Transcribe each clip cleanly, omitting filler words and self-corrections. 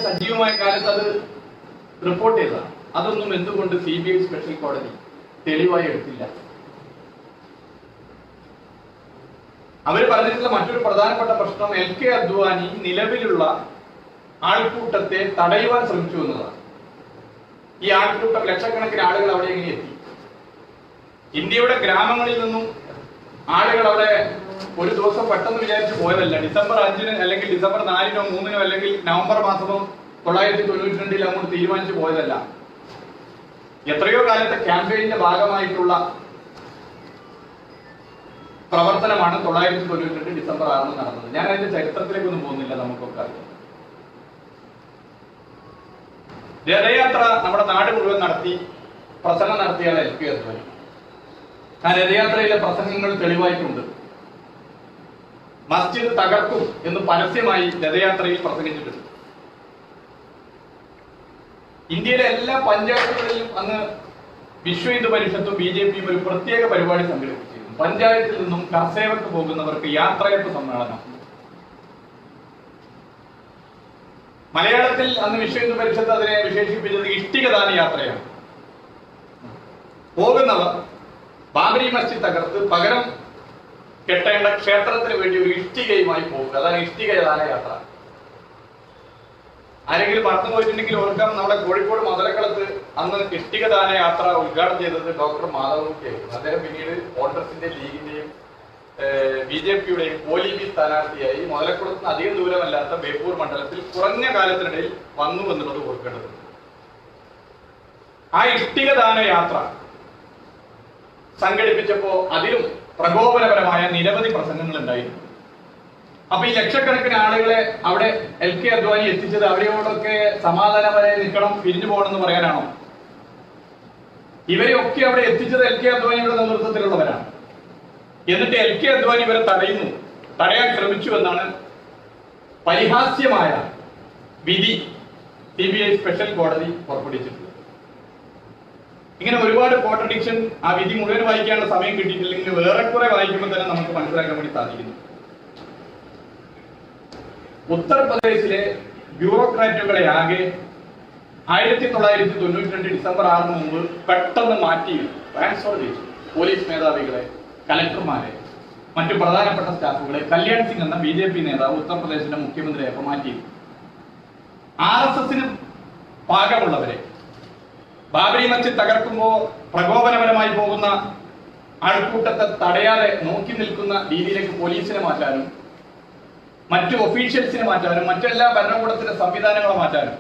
സജീവമായ കാലത്ത് അത് റിപ്പോർട്ട് ചെയ്തതാണ്. അതൊന്നും എന്തുകൊണ്ട് CBI സ്പെഷ്യൽ കോടതി തെളിവായി എടുത്തില്ല? അവർ പറഞ്ഞിട്ടുള്ള മറ്റൊരു പ്രധാനപ്പെട്ട പ്രശ്നം LK അദ്വാനി നിലവിലുള്ള ആൾക്കൂട്ടത്തെ തടയുവാൻ ശ്രമിച്ചു എന്നതാണ്. ഈ ആൾക്കൂട്ടം ലക്ഷക്കണക്കിന് ആളുകൾ അവിടെ എങ്ങനെ എത്തി? ഇന്ത്യയുടെ ഗ്രാമങ്ങളിൽ നിന്നും ആളുകൾ അവിടെ ഒരു ദിവസം പെട്ടെന്ന് വിചാരിച്ചു പോയതല്ല. ഡിസംബർ 5-ന് അല്ലെങ്കിൽ ഡിസംബർ 4-നോ 3-നോ അല്ലെങ്കിൽ നവംബർ മാസമോ 1992 അങ്ങോട്ട് തീരുമാനിച്ചു പോയതല്ല. എത്രയോ കാലത്തെ ക്യാമ്പയിന്റെ ഭാഗമായിട്ടുള്ള പ്രവർത്തനമാണ് 1992 ഡിസംബർ 6-ന് നടന്നത്. ഞാൻ അതിന്റെ ചരിത്രത്തിലേക്കൊന്നും പോകുന്നില്ല, നമുക്കൊക്കെ അറിയാം. രഥയാത്ര നമ്മുടെ നാട് മുഴുവൻ നടത്തി പ്രസംഗം നടത്തിയാണ് LK അദ്വാനി. ആ രഥയാത്രയിലെ പ്രസംഗങ്ങൾ തെളിവായിട്ടുണ്ട്. മസ്ജിദ് തകർക്കും എന്ന് പരസ്യമായി രഥയാത്രയിൽ പ്രസംഗിച്ചിട്ടുണ്ട്. ഇന്ത്യയിലെ എല്ലാ പഞ്ചായത്തുകളിലും അന്ന് വിശ്വ ഹിന്ദു പരിഷത്തും BJPയും ഒരു പ്രത്യേക പരിപാടി സംഘടിപ്പിച്ചിരുന്നു. പഞ്ചായത്തിൽ നിന്നും കർസേവക്ക് പോകുന്നവർക്ക് യാത്രയപ്പ് സമ്മേളനം. മലയാളത്തിൽ അന്ന് വിശ്വ ഹിന്ദു പരിഷത്ത് അതിനെ വിശേഷിപ്പിച്ചത് ഇഷ്ടികദാന യാത്രയാണ്. പോകുന്നവർ ബാബരി മസ്ജിദ് തകർത്ത് പകരം കെട്ടേണ്ട ക്ഷേത്രത്തിന് വേണ്ടി ഒരു ഇഷ്ടികയുമായി പോകുക. അതാണ് ഇഷ്ടികദാന യാത്ര. ആരെങ്കിലും മറന്നു പോയിട്ടുണ്ടെങ്കിൽ ഓർക്കാം, നമ്മുടെ കോഴിക്കോട് മതലക്കളത്ത് അന്ന് ഇഷ്ടികദാന യാത്ര ഉദ്ഘാടനം ചെയ്തത് ഡോക്ടർ മാധവൻകുട്ടിയായിരുന്നു. അദ്ദേഹം പിന്നീട് കോൺഗ്രസിന്റെ, ലീഗിന്റെയും BJPയുടെയും OLB സ്ഥാനാർത്ഥിയായി മുതലക്കുളത്ത് നിന്ന് അധികം ദൂരമല്ലാത്ത ബേപ്പൂർ മണ്ഡലത്തിൽ കുറഞ്ഞ കാലത്തിനിടയിൽ വന്നു എന്നുള്ളത് ഓർക്കേണ്ടതുണ്ട്. ആ ഇഷ്ടികദാന യാത്ര സംഘടിപ്പിച്ചപ്പോ അതിലും പ്രകോപനപരമായ നിരവധി പ്രസംഗങ്ങൾ ഉണ്ടായിരുന്നു. അപ്പൊ ഈ ലക്ഷക്കണക്കിന് ആളുകളെ അവിടെ LK അദ്വാനി എത്തിച്ചത് അവരെയോടൊക്കെ സമാധാനപരമായി നിൽക്കണം, പിരിഞ്ഞു പോകണമെന്ന് പറയാനാണോ? ഇവരെയൊക്കെ അവിടെ എത്തിച്ചത് LK അദ്വാനിയുടെ നേതൃത്വത്തിലുള്ളവരാണ്. എന്നിട്ട് LK അദ്വാനി ഇവരെ തടയാൻ ശ്രമിച്ചു എന്നാണ് പരിഹാസ്യമായ വിധി CBI സ്പെഷ്യൽ കോടതി പുറപ്പെടുവിച്ചിട്ടുള്ളത്. ഇങ്ങനെ ഒരുപാട് കോൺട്രഡിക്ഷൻ, ആ വിധി മുഴുവൻ വായിക്കാനുള്ള സമയം കിട്ടിയിട്ടില്ലെങ്കിൽ വേറെ കുറെ വായിക്കുമ്പോൾ തന്നെ നമുക്ക് മനസ്സിലാക്കാൻ വേണ്ടി സാധിക്കുന്നു. ഉത്തർപ്രദേശിലെ ബ്യൂറോക്രാറ്റുകളെ ആകെ 1992 ഡിസംബർ 6-ന് മുമ്പ് പെട്ടെന്ന് മാറ്റി ട്രാൻസ്ഫർ ചെയ്തു. പോലീസ് മേധാവികളെ, കലക്ടർമാരെ, മറ്റു പ്രധാനപ്പെട്ട സ്റ്റാഫുകളെ കല്യാൺ സിംഗ് എന്ന BJP നേതാവ് ഉത്തർപ്രദേശിന്റെ മുഖ്യമന്ത്രിയായപ്പോൾ മാറ്റി. RSSന് പാകമുള്ളവരെ, ബാബരി മസ്ജിദ് തകർക്കുമ്പോൾ പ്രകോപനപരമായി പോകുന്ന ആൾക്കൂട്ടത്തെ തടയാതെ നോക്കി നിൽക്കുന്ന രീതിയിലേക്ക് പോലീസിനെ മാറ്റാനും മറ്റു ഒഫീഷ്യൽസിനെ മാറ്റാനും മറ്റെല്ലാ ഭരണകൂടത്തിന്റെ സംവിധാനങ്ങളെ മാറ്റാനും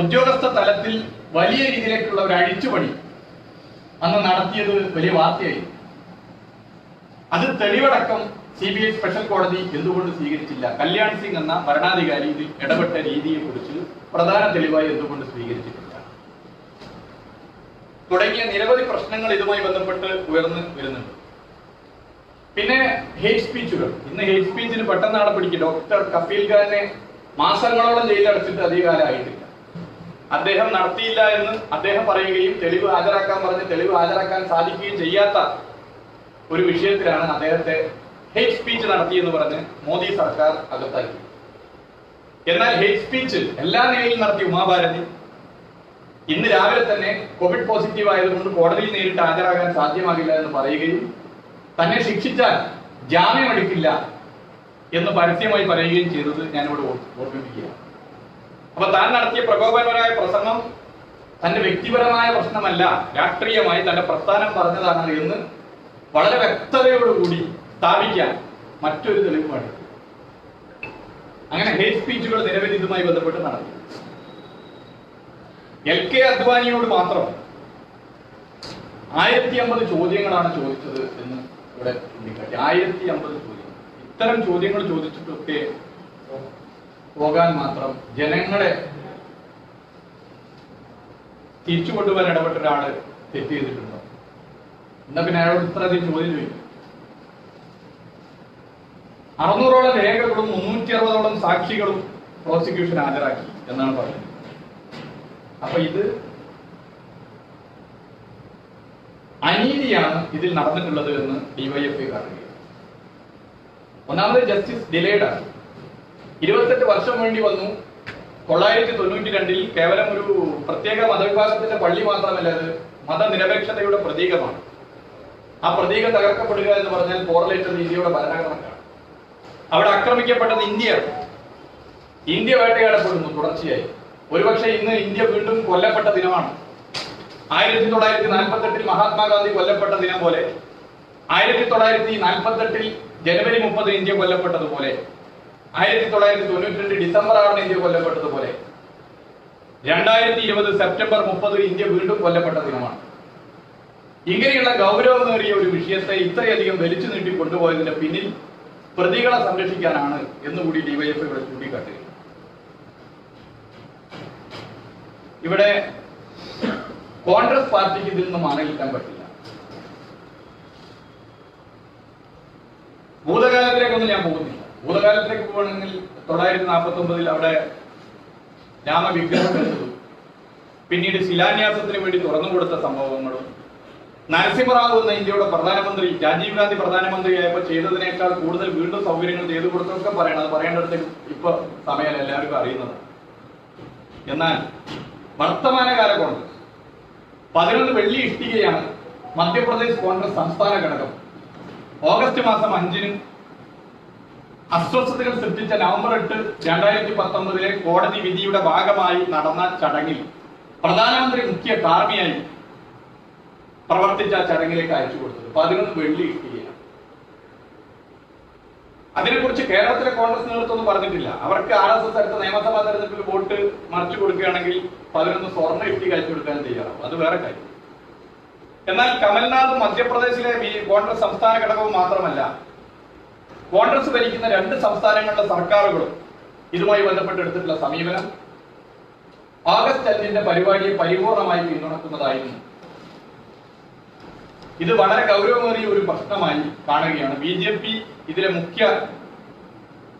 ഉദ്യോഗസ്ഥ തലത്തിൽ വലിയ രീതിയിലേക്കുള്ള ഒരു അഴിച്ചുപണി അന്ന് നടത്തിയത് വലിയ വാർത്തയായി. അത് തെളിവടക്കം CBI സ്പെഷ്യൽ കോടതി എന്തുകൊണ്ട് സ്വീകരിച്ചില്ല? കല്യാൺ സിംഗ് എന്ന ഭരണാധികാരി ഇതിൽ ഇടപെട്ട രീതിയെ കുറിച്ച് പ്രധാന തെളിവായി എന്തുകൊണ്ട് സ്വീകരിച്ചിട്ടില്ല? തുടങ്ങിയ നിരവധി പ്രശ്നങ്ങൾ ഇതുമായി ബന്ധപ്പെട്ട് ഉയർന്നു വരുന്നുണ്ട്. പിന്നെ ഹേറ്റ് സ്പീച്ചുകൾ. ഇന്ന് ഹേറ്റ് സ്പീച്ചിന് പെട്ടെന്നാണ് പിടിക്കുക. ഡോക്ടർ കഫീൽ ഖാനെ മാസങ്ങളോളം ജയിലടച്ചിട്ട് അധികകാലമായിട്ടില്ല. അദ്ദേഹം നടത്തിയില്ല എന്ന് അദ്ദേഹം പറയുകയും തെളിവ് ഹാജരാക്കാൻ പറഞ്ഞ് തെളിവ് ഹാജരാക്കാൻ സാധിക്കുകയും ചെയ്യാത്ത ഒരു വിഷയത്തിലാണ് അദ്ദേഹത്തെ ഹേറ്റ് സ്പീച്ച് നടത്തിയെന്ന് പറഞ്ഞ് മോദി സർക്കാർ അകത്താക്കി. എന്നാൽ ഹേറ്റ് സ്പീച്ച് എല്ലാ നിലയിലും നടത്തി ഉമാഭാരതി ഇന്ന് രാവിലെ തന്നെ കോവിഡ് പോസിറ്റീവ് ആയതുകൊണ്ട് കോടതിയിൽ നേരിട്ട് ഹാജരാകാൻ സാധ്യമാകില്ല എന്ന് പറയുകയും തന്നെ ശിക്ഷിച്ചാൽ ജാമ്യമെടുക്കില്ല എന്ന് പരസ്യമായി പറയുകയും ചെയ്തത് ഞാനിവിടെ ഓർമ്മിപ്പിക്കുകയാണ്. അപ്പൊ താൻ നടത്തിയ പ്രകോപനപരമായ പ്രസംഗം തന്റെ വ്യക്തിപരമായ പ്രശ്നമല്ല, രാഷ്ട്രീയമായി തന്റെ പ്രസ്ഥാനം പറഞ്ഞതാണ് എന്ന് വളരെ വ്യക്തതയോടുകൂടി സ്ഥാപിക്കാൻ മറ്റൊരു തെളിവ് വേണം. അങ്ങനെ ഹേറ്റ് സ്പീച്ചുകൾ നിരവധി ഇതുമായി ബന്ധപ്പെട്ട് നടത്തി. LK അദ്വാനിയോട് മാത്രം 1050 ചോദ്യങ്ങളാണ് ചോദിച്ചത് എന്ന് ഇവിടെ ചൂണ്ടിക്കാട്ടി. 1050 ചോദ്യങ്ങൾ. ഇത്തരം ചോദ്യങ്ങൾ ചോദിച്ചിട്ടൊക്കെ പോകാൻ മാത്രം ജനങ്ങളെ തിരിച്ചു കൊണ്ടുപോകാൻ ഇടപെട്ട ഒരാള് തെറ്റ് ചെയ്തിട്ടുണ്ടോ? എന്നാ പിന്നെ അയാളോട് ഇത്രയധികം ചോദ്യം ചോദിക്കും. 600ഓളം രേഖകളും 360ഓളം സാക്ഷികളും പ്രോസിക്യൂഷൻ ഹാജരാക്കി എന്നാണ് പറയുന്നത്. അപ്പൊ ഇത് അനീതിയാണ് ഇതിൽ നടന്നിട്ടുള്ളത് എന്ന് DYFI പറയുക. ഒന്നാമത് ജസ്റ്റിസ് ഡിലേഡ് ആണ്. 28 വർഷം വേണ്ടി വന്നു 992 കേവലം ഒരു പ്രത്യേക മതവിഭാഗത്തിന്റെ പള്ളി മാത്രമല്ല, അത് മതനിരപേക്ഷതയുടെ പ്രതീകമാണ്. ആ പ്രതീകം തകർക്കപ്പെടുക എന്ന് പറഞ്ഞാൽ പോറലേറ്റത് ഇന്ത്യയുടെ ഭരണഘടനയാണ്. അവിടെ ആക്രമിക്കപ്പെട്ടത് ഇന്ത്യയാണ്. ഇന്ത്യ വേട്ടയാടപ്പെടുന്നു തുടർച്ചയായി. ഒരുപക്ഷെ ഇന്ന് ഇന്ത്യ വീണ്ടും കൊല്ലപ്പെട്ട ദിനമാണ്. 1948 മഹാത്മാഗാന്ധി കൊല്ലപ്പെട്ട ദിനം പോലെ, 1948 ജനുവരി 30 ഇന്ത്യ കൊല്ലപ്പെട്ടതുപോലെ, 1992 ഡിസംബർ 6 ഇന്ത്യ കൊല്ലപ്പെട്ടതുപോലെ, 2020 സെപ്റ്റംബർ 30 ഇന്ത്യ വീണ്ടും കൊല്ലപ്പെട്ട ദിനമാണ്. ഇങ്ങനെയുള്ള ഗൗരവമേറിയ ഒരു വിഷയത്തെ ഇത്രയധികം വലിച്ചു നീട്ടി കൊണ്ടുപോയതിന്റെ പിന്നിൽ പ്രതികളെ സംരക്ഷിക്കാനാണ് എന്നുകൂടി ഡിവൈഎഫ്ഐ ഇവിടെ ചൂണ്ടിക്കാട്ടുക. ഇവിടെ കോൺഗ്രസ് പാർട്ടിക്ക് ഇതിൽ നിന്ന് മാറി നിൽക്കാൻ പറ്റില്ല. ഭൂതകാലത്തിലേക്കൊന്നും ഞാൻ പോകുന്നില്ല. ഭൂതകാലത്തിലേക്ക് പോകണമെങ്കിൽ 949 അവിടെ രാമവിഗ്രഹം എടുത്തതും പിന്നീട് ശിലാന്യാസത്തിന് വേണ്ടി തുറന്നു കൊടുത്ത സംഭവങ്ങളും, നരസിംഹറാവു എന്ന ഇന്ത്യയുടെ പ്രധാനമന്ത്രി രാജീവ് ഗാന്ധി പ്രധാനമന്ത്രിയായപ്പോൾ ചെയ്തതിനേക്കാൾ കൂടുതൽ വീണ്ടും സൗകര്യങ്ങൾ ചെയ്തു കൊടുത്തൊക്കെ പറയണം. അത് പറയേണ്ടടുത്ത് ഇപ്പൊ സമയം എല്ലാവർക്കും അറിയുന്നത്. എന്നാൽ വർത്തമാനകാല കോൺഗ്രസ് 11 വെള്ളി ഇഷ്ടികയാണ് മധ്യപ്രദേശ് കോൺഗ്രസ് സംസ്ഥാന ഘടകം ഓഗസ്റ്റ് മാസം 5 അസ്വസ്ഥതകൾ സൃഷ്ടിച്ച നവംബർ 8, 2019 കോടതി വിധിയുടെ ഭാഗമായി നടന്ന ചടങ്ങിൽ പ്രധാനമന്ത്രി മുഖ്യ കാർമ്മിയായി പ്രവർത്തിച്ച ചടങ്ങിലേക്ക് അയച്ചു കൊടുത്തത് 11 വെള്ളി ഇഷ്ടികയാണ്. അതിനെക്കുറിച്ച് കേരളത്തിലെ കോൺഗ്രസ് നേതൃത്വം പറഞ്ഞിട്ടില്ല. അവർക്ക് RSS അടുത്ത നിയമസഭാ തെരഞ്ഞെടുപ്പിൽ വോട്ട് മറിച്ചു കൊടുക്കുകയാണെങ്കിൽ 11 സ്വർണ്ണ ഇഷ്ടിക അയച്ചു കൊടുക്കാൻ തയ്യാറാവും. അത് വേറെ കാര്യം. എന്നാൽ കമൽനാഥ് മധ്യപ്രദേശിലെ കോൺഗ്രസ് സംസ്ഥാന ഘടകവും മാത്രമല്ല, കോൺഗ്രസ് ഭരിക്കുന്ന 2 സംസ്ഥാനങ്ങളിലെ സർക്കാരുകളും ഇതുമായി ബന്ധപ്പെട്ട് എടുത്തിട്ടുള്ള സമീപനം ഓഗസ്റ്റ് 5 പരിപാടിയെ പരിപൂർണമായി പിന്തുണക്കുന്നതായിരുന്നു. ഇത് വളരെ ഗൗരവമേറിയ ഒരു പ്രശ്നമായി കാണുകയാണ്. BJP ഇതിലെ മുഖ്യ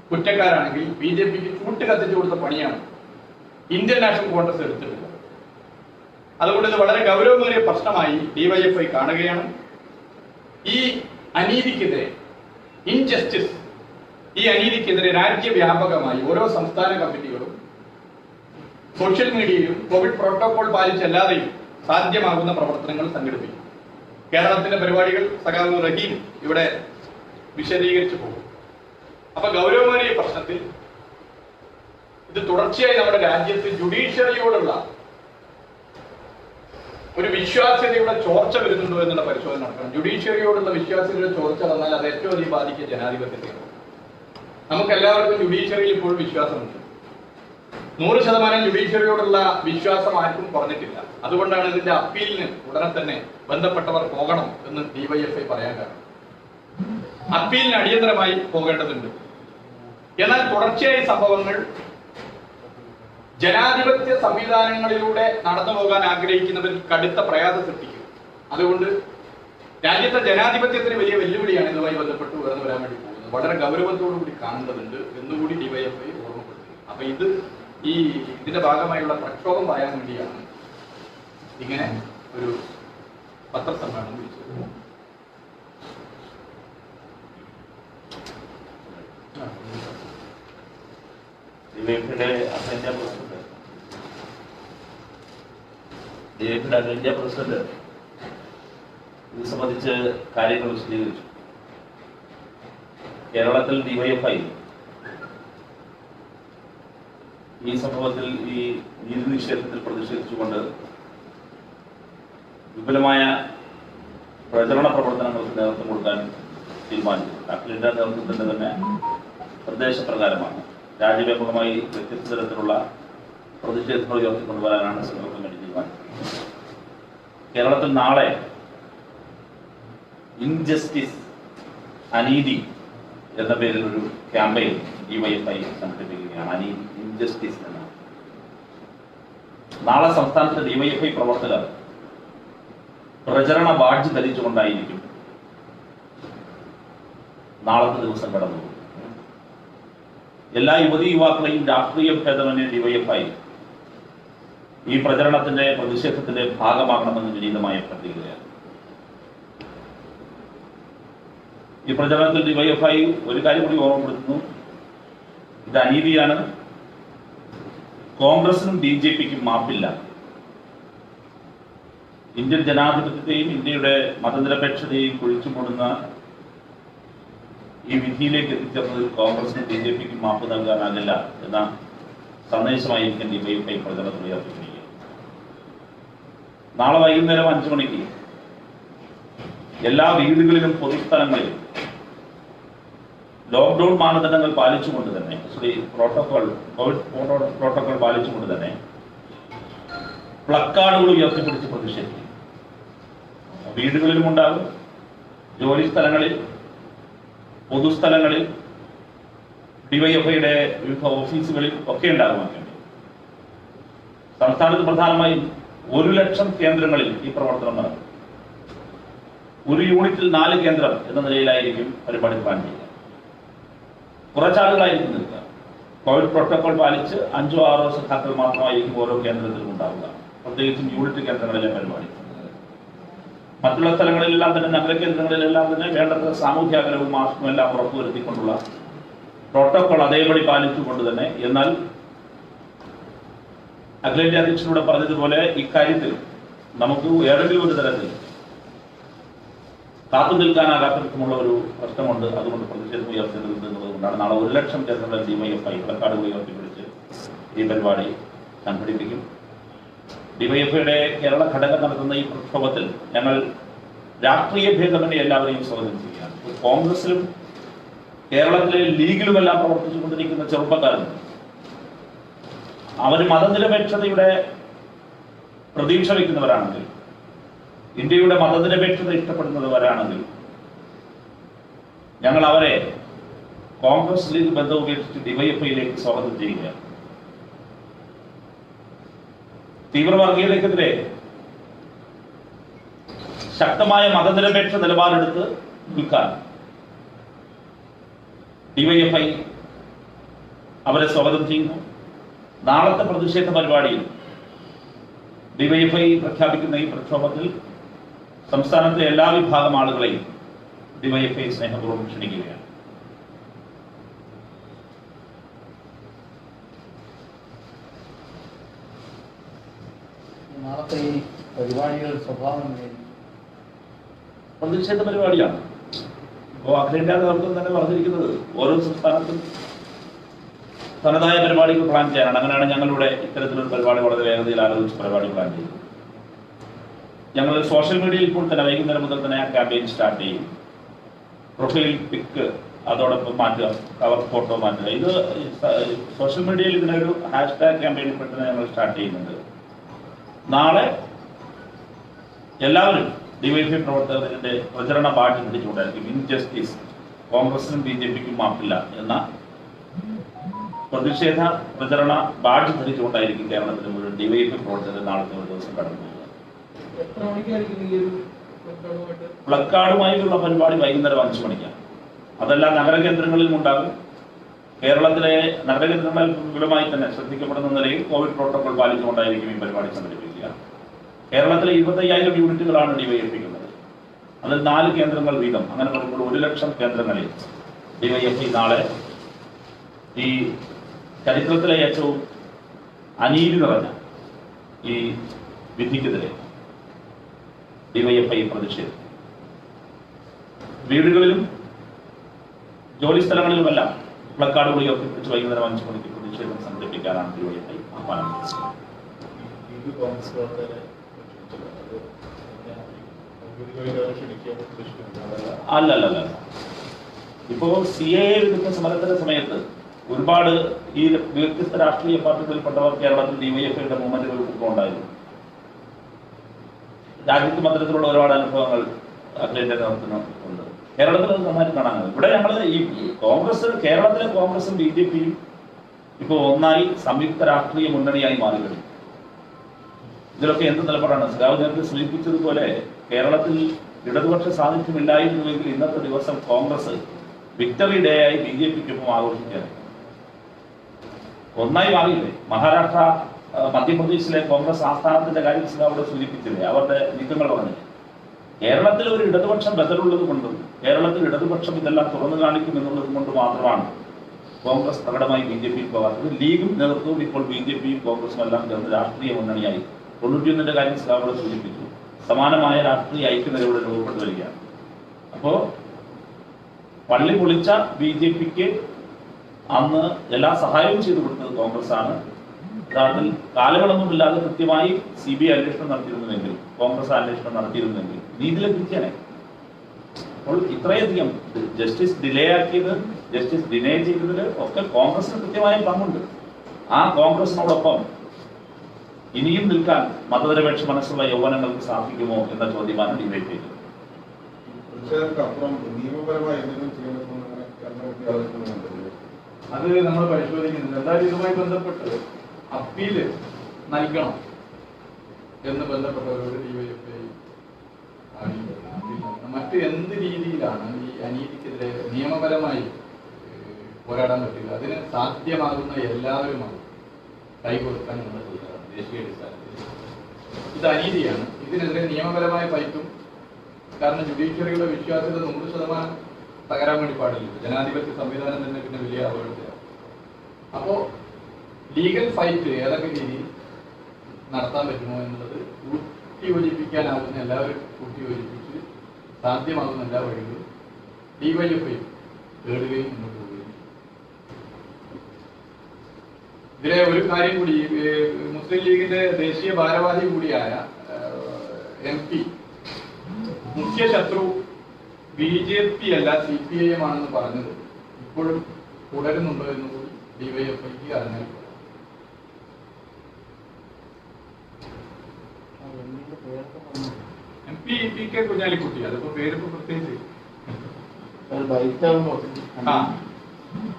കുറ്റക്കാരാണെങ്കിൽ BJPക്ക് ചൂട്ട് കത്തിച്ചു കൊടുത്ത പണിയാണ് ഇന്ത്യൻ നാഷണൽ കോൺഗ്രസ് എടുത്തിട്ടുള്ളത്. അതുകൊണ്ട് ഇത് വളരെ ഗൗരവമേറിയ പ്രശ്നമായി DYFI കാണുകയാണ്. ഈ അനീതിക്കെതിരെ, ഇൻജസ്റ്റിസ്, ഈ അനീതിക്കെതിരെ രാജ്യവ്യാപകമായി ഓരോ സംസ്ഥാന കമ്മിറ്റികളും സോഷ്യൽ മീഡിയയിലും കോവിഡ് പ്രോട്ടോകോൾ പാലിച്ചല്ലാതെയും സാധ്യമാകുന്ന പ്രവർത്തനങ്ങൾ സംഘടിപ്പിക്കും. കേരളത്തിന്റെ പരിപാടികൾ സഖാവ് റഹീം ഇവിടെ വിശദീകരിച്ചു പോകും. അപ്പൊ ഗൗരവമേറിയ പ്രശ്നത്തിൽ ഇത് തുടർച്ചയായി നമ്മുടെ രാജ്യത്ത് ജുഡീഷ്യറിയോടുള്ള ഒരു വിശ്വാസ്യതയുടെ ചോർച്ച വരുന്നുണ്ടോ എന്നുള്ള പരിശോധന നടക്കണം. ജുഡീഷ്യറിയോടുള്ള വിശ്വാസ്യതയുടെ ചോർച്ച വന്നാൽ അത് ഏറ്റവും അധികം ബാധിക്കുക ജനാധിപത്യത്തെയാണ്. നമുക്ക് എല്ലാവർക്കും ജുഡീഷ്യറിയിൽ ഇപ്പോഴും വിശ്വാസമുണ്ട്. 100% ജുഡീഷ്യറിയോടുള്ള വിശ്വാസം ആർക്കും കുറഞ്ഞിട്ടില്ല. അതുകൊണ്ടാണ് ഇതിന്റെ അപ്പീലിന് ഉടനെ തന്നെ ബന്ധപ്പെട്ടവർ പോകണം എന്ന് DYFI പറയാൻ കാരണം. അപ്പീലിന് അടിയന്തരമായി പോകേണ്ടതുണ്ട്. എന്നാൽ തുടർച്ചയായി സംഭവങ്ങൾ ജനാധിപത്യ സംവിധാനങ്ങളിലൂടെ നടന്നു പോകാൻ ആഗ്രഹിക്കുന്നവരിൽ കടുത്ത പ്രയാസം സൃഷ്ടിക്കും. അതുകൊണ്ട് രാജ്യത്തെ ജനാധിപത്യത്തിന് വലിയ വെല്ലുവിളിയാണ് ഇതുമായി ബന്ധപ്പെട്ട് ഉയർന്നു വരാൻ വേണ്ടി പോകുന്നത്. വളരെ ഗൗരവത്തോടു കൂടി കാണേണ്ടതുണ്ട് എന്നുകൂടി DYFI ഓർമ്മപ്പെടുത്തുന്നു. അപ്പൊ ഇതിന്റെ ഭാഗമായുള്ള പ്രക്ഷോഭം പറയാൻ വേണ്ടിയാണ് ഇങ്ങനെ ഒരു പത്രസമ്മേളനം വിളിച്ചത്. DYFIയുടെ അഖിലേന്ത്യാ പ്രസിഡന്റ് ഇത് സംബന്ധിച്ച് കാര്യങ്ങൾ വിശദീകരിച്ചു. കേരളത്തിൽ DYFI ഈ സംഭവത്തിൽ ഈ നീതി നിഷേധത്തിൽ പ്രതിഷേധിച്ചുകൊണ്ട് വിപുലമായ പ്രചരണ പ്രവർത്തനങ്ങൾക്ക് നേതൃത്വം കൊടുക്കാൻ തീരുമാനിച്ചു. അഖിലേന്ത്യാ നേതൃത്വത്തിന്റെ തന്നെ നിർദ്ദേശപ്രകാരമാണ് രാജ്യവ്യാപകമായി വ്യത്യസ്ത തരത്തിലുള്ള പ്രതിഷേധങ്ങൾ ഉയർത്തിക്കൊണ്ടുവരാനാണ് സെൻട്രൽ കമ്മിറ്റി തീരുമാനിച്ചത്. കേരളത്തിൽ നാളെ ഇൻജസ്റ്റിസ്, അനീതി എന്ന പേരിൽ ഒരു ക്യാമ്പയിൻ DYFI സംഘടിപ്പിക്കുകയാണ്. അനീതി, ഇൻജസ്റ്റിസ് എന്ന. നാളെ സംസ്ഥാനത്തെ DYFI പ്രവർത്തകർ പ്രചരണ ബാഡ്ജ് ധരിച്ചുകൊണ്ടായിരിക്കും നാളത്തെ ദിവസം കടന്നു. എല്ലാ യുവതീ യുവാക്കളെയും രാഷ്ട്രീയ ഭേദമന്യേ DYFI ഈ പ്രചരണത്തിന്റെ പ്രതിഷേധത്തിന്റെ ഭാഗമാകണമെന്ന് വിനീതമായി അഭ്യർത്ഥിക്കുകയാണ്. ഈ പ്രചരണത്തിൽ DYFI ഒരു കാര്യം കൂടി ഓർമ്മപ്പെടുത്തുന്നു. ഇത് അനീതിയാണ്, കോൺഗ്രസിനും ബി ജെ പിക്കും മാപ്പില്ല. ഇന്ത്യൻ ജനാധിപത്യത്തെയും ഇന്ത്യയുടെ മതനിരപേക്ഷതയെയും കുഴിച്ചുമൂടുന്ന ഈ വിധിയിലേക്ക് എത്തിച്ചേർന്നതിൽ കോൺഗ്രസിനും ബി ജെ പിക്കും മാപ്പ് നൽകാനാകില്ല എന്ന സന്ദേശമായിരിക്കും ഡിവൈഎഫ്ഐ പ്രചരണത്തിൽ ഉയർത്തിയിരിക്കുക. നാളെ വൈകുന്നേരം 5 മണിക്ക് എല്ലാ വീടുകളിലും പൊതുസ്ഥലങ്ങളിലും ലോക്ക്ഡൌൺ മാനദണ്ഡങ്ങൾ പാലിച്ചുകൊണ്ട് തന്നെ കോവിഡ് പ്രോട്ടോകോൾ പാലിച്ചുകൊണ്ട് തന്നെ പ്ലക്കാർഡുകൾ ഉയർത്തിപ്പിടിച്ച് പ്രതിഷേധിക്കും. വീടുകളിലും ഉണ്ടാകും, ജോലി സ്ഥലങ്ങളിൽ, പൊതുസ്ഥലങ്ങളിൽ, ഡിവൈഎഫ്ഐയുടെ വിവിധ ഓഫീസുകളിൽ ഒക്കെ ഉണ്ടാകും. സംസ്ഥാനത്ത് പ്രധാനമായും 1,00,000 കേന്ദ്രങ്ങളിൽ ഈ പ്രവർത്തനം നടക്കും. ഒരു യൂണിറ്റിൽ 4 കേന്ദ്രം എന്ന നിലയിലായിരിക്കും പരിപാടി പ്ലാൻ ചെയ്യുക. കുറച്ചാളുകളായിരിക്കും നിൽക്കുക. കോവിഡ് പ്രോട്ടോകോൾ പാലിച്ച് 5-6 സഖാക്കൾ മാത്രമായിരിക്കും ഓരോ കേന്ദ്രത്തിലും ഉണ്ടാവുക. പ്രത്യേകിച്ചും യൂണിറ്റ് കേന്ദ്രങ്ങളിലെ പരിപാടി. മറ്റുള്ള സ്ഥലങ്ങളിലെല്ലാം തന്നെ, നഗര കേന്ദ്രങ്ങളിലെല്ലാം തന്നെ വേണ്ടത്ര സാമൂഹ്യ അകലവും മാസ്കും എല്ലാം ഉറപ്പുവരുത്തിക്കൊണ്ടുള്ള പ്രോട്ടോകോൾ അതേപടി പാലിച്ചുകൊണ്ട് തന്നെ. എന്നാൽ അഖിലേന്ത്യാ അധ്യക്ഷനോട് പറഞ്ഞതുപോലെ ഇക്കാര്യത്തിൽ നമുക്ക് ഏതെങ്കിലും ഒരു തരത്തിൽ കാത്തു നിൽക്കാനാകാത്തതുമുള്ള ഒരു പ്രശ്നമുണ്ട്. അതുകൊണ്ട് പ്രതിഷേധം ഉയർത്തേണ്ടതുണ്ട് എന്നുള്ളതുകൊണ്ടാണ് നാളെ 1,00,000 കേന്ദ്രങ്ങളിൽ ഡിവൈഎഫ്ഐ പ്ലക്കാർഡുകൾ ഉയർത്തിപ്പിടിച്ച് ഈ പരിപാടി സംഘടിപ്പിക്കും. ഡിവൈഎഫ്ഐയുടെ കേരള ഘടകം നടത്തുന്ന ഈ പ്രക്ഷോഭത്തിൽ ഞങ്ങൾ രാഷ്ട്രീയ ഭേദമന്യേ എല്ലാവരെയും സ്വാഗതം ചെയ്യുകയാണ്. കോൺഗ്രസിലും കേരളത്തിലെ ലീഗിലുമെല്ലാം പ്രവർത്തിച്ചുകൊണ്ടിരിക്കുന്ന ചെറുപ്പക്കാരുണ്ട്. അവർ മതനിരപേക്ഷതയുടെ പ്രതീക്ഷ വയ്ക്കുന്നവരാണെങ്കിൽ, ഇന്ത്യയുടെ മതനിരപേക്ഷത ഇഷ്ടപ്പെടുന്നവരാണെങ്കിൽ ഞങ്ങൾ അവരെ കോൺഗ്രസ് ലീഗ് ബന്ധം ഉപേക്ഷിച്ച് ഡിവൈഎഫ്ഐയിലേക്ക് സ്വാഗതം ചെയ്യുകയാണ്. തീവ്രവർഗീയതയ്ക്കെതിരെ ശക്തമായ മതനിരപേക്ഷ നിലപാടെടുത്ത് നിൽക്കാൻ ഡിവൈഎഫ്ഐ അവരെ സ്വാഗതം ചെയ്യുന്നു. നാളത്തെ പ്രതിഷേധ പരിപാടിയിൽ ഡിവൈഎഫ്ഐ പ്രഖ്യാപിക്കുന്ന ഈ പ്രക്ഷോഭത്തിൽ സംസ്ഥാനത്തെ എല്ലാ വിഭാഗം ആളുകളെയും ഡിവൈഎഫ്ഐ സ്നേഹപൂർവ്വം ക്ഷണിക്കുകയാണ്. നാളത്തെ ഈ പരിപാടികളുടെ സ്വഭാവം പ്രതിഷേധ പരിപാടിയാണ്. ഇപ്പോൾ അഖിലേന്ത്യാ നേതൃത്വം തന്നെ പറഞ്ഞിരിക്കുന്നത് ഓരോ സംസ്ഥാനത്തും തനതായ പരിപാടികൾ പ്ലാൻ ചെയ്യാനാണ്. അങ്ങനെയാണ് ഞങ്ങളിവിടെ ഇത്തരത്തിലൊരു പരിപാടി വളരെ വേഗതയിൽ ആലോചിച്ച് പരിപാടി പ്ലാൻ ചെയ്തു. ഞങ്ങൾ സോഷ്യൽ മീഡിയയിൽ ഇപ്പോൾ തന്നെ വൈകുന്നേരം മുതൽ തന്നെ ആ ക്യാമ്പയിൻ സ്റ്റാർട്ട് ചെയ്യും. പ്രൊഫൈൽ പിക്ക് അതോടൊപ്പം മാറ്റുക, കവർ ഫോട്ടോ മാറ്റുക. ഇത് സോഷ്യൽ മീഡിയയിൽ ഇതിനൊരു #ക്യാമ്പയിൻ പെട്ടെന്ന് ഞങ്ങൾ സ്റ്റാർട്ട് ചെയ്യുന്നുണ്ട്. നാളെ എല്ലാവരും ഡിവൈഎഫ്ഐ പ്രവർത്തകർ ഇതിന്റെ പ്രചരണ ബാഡ്ജ് പിടിച്ചുകൊണ്ടായിരിക്കും. ഇൻജസ്റ്റിസ്, കോൺഗ്രസിനും ബി ജെ പിക്കും മാപ്പില്ല എന്ന പ്രതിഷേധ പ്രചരണ ബാഡ്ജ് ധരിച്ചുകൊണ്ടായിരിക്കും കേരളത്തിലെ മുഴുവൻ ഡിവൈഎഫ്ഐ പ്രവർത്തകർ നാളത്തെ ഒരു ദിവസം കടന്നു പോകുക. പ്ലക്കാർഡുമായിട്ടുള്ള പരിപാടി വൈകുന്നേരം 5 മണിക്കാണ്. അതെല്ലാം നഗരകേന്ദ്രങ്ങളിലും ഉണ്ടാകും. കേരളത്തിലെ നഗരകേന്ദ്രങ്ങളിൽ വിപുലമായി തന്നെ ശ്രദ്ധിക്കപ്പെടുന്ന നിലയിൽ കോവിഡ് പ്രോട്ടോകോൾ പാലിച്ചുകൊണ്ടായിരിക്കും ഈ പരിപാടി സംഘടിപ്പിക്കുക. കേരളത്തിലെ 25,000 യൂണിറ്റുകളാണ് ഡിവൈഎഫ്ഐക്കുള്ളത്. അതിൽ 4 കേന്ദ്രങ്ങൾ വീതം. അങ്ങനെ പറയുമ്പോൾ 1,00,000 കേന്ദ്രങ്ങളിൽ ഡിവൈഎഫ്ഐ നാളെ ഈ ചരിത്രത്തിലെ ഏറ്റവും അനീതി നിറഞ്ഞ ഈ വിധിക്കെതിരെ ഡിവൈഎഫ്ഐ പ്രതിഷേധിക്കും. വീടുകളിലും ജോലി സ്ഥലങ്ങളിലുമെല്ലാം പ്ലക്കാർഡുകൾ ഉയർത്തിപ്പിടിച്ച് വൈകുന്നേരം 5 മണിക്ക് പ്രതിഷേധം സംഘടിപ്പിക്കാനാണ് ഡിവൈഎഫ്ഐ ആഹ്വാനം ചെയ്തത്. അല്ലല്ല, ഇപ്പോ CAA വിരുദ്ധ സമരത്തിന്റെ സമയത്ത് ഒരുപാട് ഈ വ്യത്യസ്ത രാഷ്ട്രീയ പാർട്ടികളിൽപ്പെട്ടവർ കേരളത്തിൽ ഡിവൈഎഫ്ഐയുടെ മൂവ്മെന്റുകൾക്ക് ഉണ്ടായിരുന്നു. രാജ്യത്ത് മൊത്തത്തിലുള്ള ഒരുപാട് അനുഭവങ്ങൾ അഖിലേന്ത്യാ നേതൃത്വത്തിനുണ്ട്. കേരളത്തിൽ അത് നന്നായിട്ട് കാണാൻ. ഇവിടെ ഞങ്ങൾ ഈ കേരളത്തിലെ കോൺഗ്രസും ബി ജെ പിയും ഇപ്പോൾ ഒന്നായി സംയുക്ത രാഷ്ട്രീയ മുന്നണിയായി മാറി കഴിഞ്ഞു. ഇതിലൊക്കെ എന്ത് നിലപാടാണ്? സഖാവ് നേരത്തെ സൂചിപ്പിച്ചതുപോലെ കേരളത്തിൽ ഇടതുപക്ഷ സാന്നിധ്യമില്ലായിരുന്നുവെങ്കിൽ ഇന്നത്തെ ദിവസം കോൺഗ്രസ് വിക്ടറി ഡേ ആയി ബി ജെ പിക്കൊപ്പം ആഘോഷിക്കുകയാണ്. ഒന്നായി മാറിയില്ലേ? മഹാരാഷ്ട്ര, മധ്യപ്രദേശിലെ കോൺഗ്രസ് ആസ്ഥാനത്തിന്റെ കാര്യം അവിടെ സൂചിപ്പിച്ചില്ലേ? അവരുടെ നീക്കങ്ങൾ പറഞ്ഞില്ലേ? കേരളത്തിൽ ഒരു ഇടതുപക്ഷം ബദലുള്ളത് കൊണ്ടും കേരളത്തിൽ ഇടതുപക്ഷം ഇതെല്ലാം തുറന്നു കാണിക്കും എന്നുള്ളത് കൊണ്ട് മാത്രമാണ് കോൺഗ്രസ് പ്രകടമായി BJP-യിൽ പോകാത്തത്. ലീഗും നേതൃത്വവും ഇപ്പോൾ BJP-യും കോൺഗ്രസും എല്ലാം ചേർന്ന് രാഷ്ട്രീയ മുന്നണിയായി 91-ന്റെ കാര്യം സ്ലാബോട് സൂചിപ്പിച്ചു. സമാനമായ രാഷ്ട്രീയ ഐക്യനിലവിടെ രൂപപ്പെട്ടു വരികയാണ്. അപ്പോ പള്ളി പൊളിച്ച BJP-ക്ക് അന്ന് എല്ലാ സഹായവും ചെയ്തു കൊടുത്തത് കോൺഗ്രസ് ആണ്. യഥാർത്ഥത്തിൽ കാലങ്ങളൊന്നുമില്ലാതെ കൃത്യമായി CBI അന്വേഷണം നടത്തിയിരുന്നുവെങ്കിൽ, കോൺഗ്രസ് അന്വേഷണം നടത്തിയിരുന്നുവെങ്കിൽ നീതി ലഭിക്കാനേ. അപ്പോൾ ഇത്രയധികം ജസ്റ്റിസ് ഡിലേ ആക്കിയത്, ജസ്റ്റിസ് ഡിനേ ചെയ്തതിൽ ഒക്കെ കോൺഗ്രസിന് കൃത്യമായ പങ്കുണ്ട്. ആ കോൺഗ്രസിനോടൊപ്പം ഇനിയും നിൽക്കാൻ മതനിരപേക്ഷ മനസ്സുള്ള യൗവനങ്ങൾക്ക് സാധിക്കുമോ എന്ന ചോദ്യമാണ് ഡിബേറ്റ് ചെയ്തത്. അത് നമ്മൾ പരിശോധിക്കുന്നുണ്ട്. എന്തായാലും ഇതുമായി ബന്ധപ്പെട്ട് അപ്പീല് നൽകണം എന്ന് ബന്ധപ്പെട്ടവരോട് DYFI മറ്റ് എന്ത് രീതിയിലാണ് ഈ അനീതിക്കെതിരെ നിയമപരമായി പോരാടാൻ പറ്റുക, അതിന് സാധ്യമാകുന്ന എല്ലാവരുമാണ് കൈകൊടുക്കാൻ നമ്മൾ ചെയ്യാറ് ദേശീയ അടിസ്ഥാനത്തിൽ. ഇത് അനീതിയാണ്. ഇതിനെതിരെ നിയമപരമായ ഫൈറ്റും, കാരണം ജുഡീഷ്യറിയുടെ വിശ്വാസ്യത 100% തകരാൻ വേണ്ടി പാടില്ല. ജനാധിപത്യ സംവിധാനം തന്നെ പിന്നെ വലിയ അപകടത്തിലാണ്. അപ്പോ ലീഗൽ ഫൈറ്റ് ഏതൊക്കെ രീതിയിൽ നടത്താൻ പറ്റുമോ എന്നുള്ളത് കൂട്ടിയോജിപ്പിക്കാനാവുന്ന എല്ലാവരും കൂട്ടിയോജിപ്പിച്ച് സാധ്യമാകുന്ന എല്ലാ വഴികളും DYFI തേടുകയും മുന്നോട്ട് പോവുകയും. ഇതിലെ ഒരു കാര്യം കൂടി, മുസ്ലിം ലീഗിന്റെ ദേശീയ ഭാരവാഹി കൂടിയായ MP മുഖ്യ ശത്രു BJP അല്ല CPIM ആണെന്ന് പറഞ്ഞത് ഇപ്പോഴും തുടരുന്നുണ്ടോ എന്ന് കൂടി DYFIക്ക് അറിഞ്ഞാൽ. MP PK കുഞ്ഞാലിക്കുട്ടി, അതിപ്പോ പേരിപ്പോ പ്രത്യേകിച്ച്.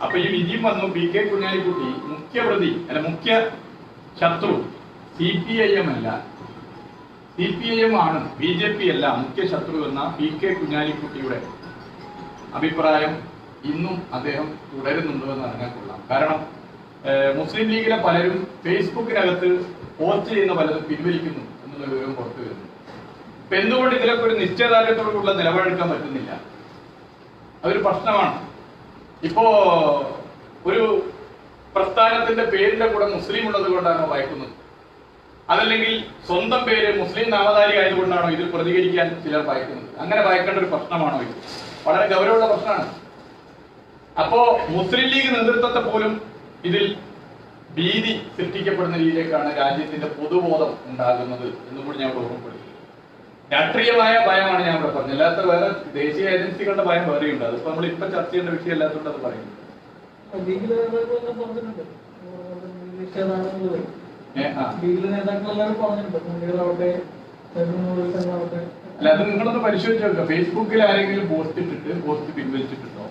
അപ്പൊ ഈ വിധിയും വന്നു. PK കുഞ്ഞാലിക്കുട്ടി മുഖ്യ പ്രതി അല്ല, മുഖ്യ ശത്രു CPIM അല്ല, CPIM ആണ്, BJP അല്ല മുഖ്യ ശത്രു എന്ന PK കുഞ്ഞാലിക്കുട്ടിയുടെ അഭിപ്രായം ഇന്നും അദ്ദേഹം തുടരുന്നുണ്ടോ എന്ന് അറിഞ്ഞാൽ കൊള്ളാം. കാരണം മുസ്ലിം ലീഗിലെ പലരും ഫേസ്ബുക്കിനകത്ത് പോസ്റ്റ് ചെയ്യുന്ന പലതും പിൻവലിക്കുന്നു എന്നുള്ള വിവരം പുറത്തു വരുന്നു. ഇപ്പൊ എന്തുകൊണ്ട് ഇതിലൊക്കെ ഒരു നിശ്ചയദാർഢ്യത്തോടുള്ള നിലപാടെടുക്കാൻ പറ്റുന്നില്ല? അതൊരു പ്രശ്നമാണ്. ഇപ്പോ ഒരു പ്രസ്ഥാനത്തിന്റെ പേരിന്റെ കൂടെ മുസ്ലിം ഉള്ളത് കൊണ്ടാണോ ഭയക്കുന്നത്? അതല്ലെങ്കിൽ സ്വന്തം പേര് മുസ്ലിം നാമധാരി ആയതുകൊണ്ടാണോ ഇതിൽ പ്രതികരിക്കാൻ ചിലർ ഭയക്കുന്നത്? അങ്ങനെ ഭയക്കേണ്ട ഒരു പ്രശ്നമാണോ ഇത്? വളരെ ഗൗരവമുള്ള പ്രശ്നമാണ്. അപ്പോ മുസ്ലിം ലീഗ് നേതൃത്വത്തെ പോലും ഇതിൽ ഭീതി സൃഷ്ടിക്കപ്പെടുന്ന രീതിയിലേക്കാണ് രാജ്യത്തിന്റെ പൊതുബോധം ഉണ്ടാകുന്നത് എന്നുകൂടി ഞാൻ ഓർമ്മപ്പെടുത്തി. രാഷ്ട്രീയമായ ഭയമാണ് ഞാൻ ഇവിടെ പറഞ്ഞത്, അല്ലാത്ത വേറെ ദേശീയ ഏജൻസികളുടെ ഭയം വേറെയുണ്ട്. അതിപ്പോ നമ്മൾ ഇപ്പൊ ചർച്ച ചെയ്യേണ്ട വിഷയം അല്ലാത്തതുകൊണ്ട് അത് പറയുന്നത്. അല്ല, അത് നിങ്ങളൊന്ന് പരിശോധിച്ച് നോക്കുക. ഫേസ്ബുക്കിൽ ആരെങ്കിലും പോസ്റ്റ് ഇട്ടിട്ട് പോസ്റ്റ് പിൻവലിച്ചിട്ടുണ്ടോ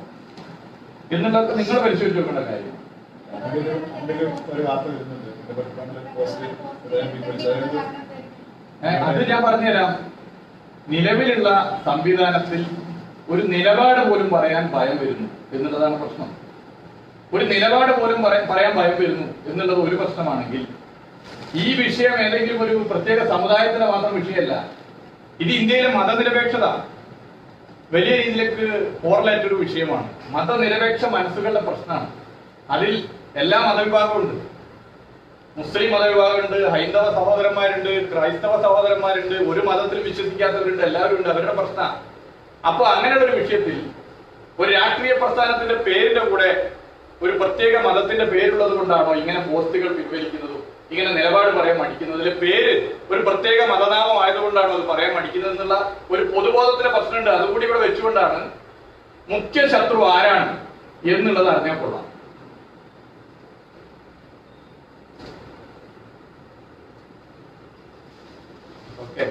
എന്നുള്ളതൊക്കെ നിങ്ങൾ പരിശോധിച്ച് നോക്കേണ്ട കാര്യം. അത് ഞാൻ പറഞ്ഞുതരാം. നിലവിലുള്ള സംവിധാനത്തിൽ ഒരു നിലപാട് പോലും പറയാൻ ഭയം വരുന്നു എന്നുള്ളതാണ് പ്രശ്നം. ഒരു നിലപാട് പോലും പറയാൻ ഭയം വരുന്നു എന്നുള്ളത് ഒരു പ്രശ്നമാണെങ്കിൽ, ഈ വിഷയം ഏതെങ്കിലും ഒരു പ്രത്യേക സമുദായത്തിന്റെ മാത്രം വിഷയമല്ല. ഇത് ഇന്ത്യയിലെ മതനിരപേക്ഷത വലിയ രീതിയിലേക്ക് പോറലേറ്റൊരു വിഷയമാണ്. മതനിരപേക്ഷ മനസ്സുകളുടെ പ്രശ്നമാണ്. അതിൽ എല്ലാ മതവിഭാഗവും ഉണ്ട്. മുസ്ലിം മതവിഭാഗമുണ്ട്, ഹൈന്ദവ സഹോദരന്മാരുണ്ട്, ക്രൈസ്തവ സഹോദരന്മാരുണ്ട്, ഒരു മതത്തിൽ വിശ്വസിക്കാത്തവരുണ്ട്, എല്ലാവരും ഉണ്ട്. അവരുടെ പ്രശ്നം. അപ്പൊ അങ്ങനെയുള്ള ഒരു വിഷയത്തിൽ ഒരു രാഷ്ട്രീയ പ്രസ്ഥാനത്തിന്റെ പേരിന്റെ കൂടെ ഒരു പ്രത്യേക മതത്തിന്റെ പേരുള്ളത് കൊണ്ടാണോ ഇങ്ങനെ പോസ്റ്റുകൾ പിൻവലിക്കുന്നതും ഇങ്ങനെ നിലപാട് പറയാൻ മടിക്കുന്നത്? അതിലെ പേര് ഒരു പ്രത്യേക മതനാമം ആയതുകൊണ്ടാണോ അത് പറയാൻ മടിക്കുന്നത് എന്നുള്ള ഒരു പൊതുബോധത്തിന്റെ പ്രശ്നമുണ്ട്. അതുകൂടി ഇവിടെ വെച്ചുകൊണ്ടാണ് മുഖ്യ ശത്രു ആരാണ് എന്നുള്ളത് അറിഞ്ഞാൽ കൊള്ളാം. ഓക്കെ.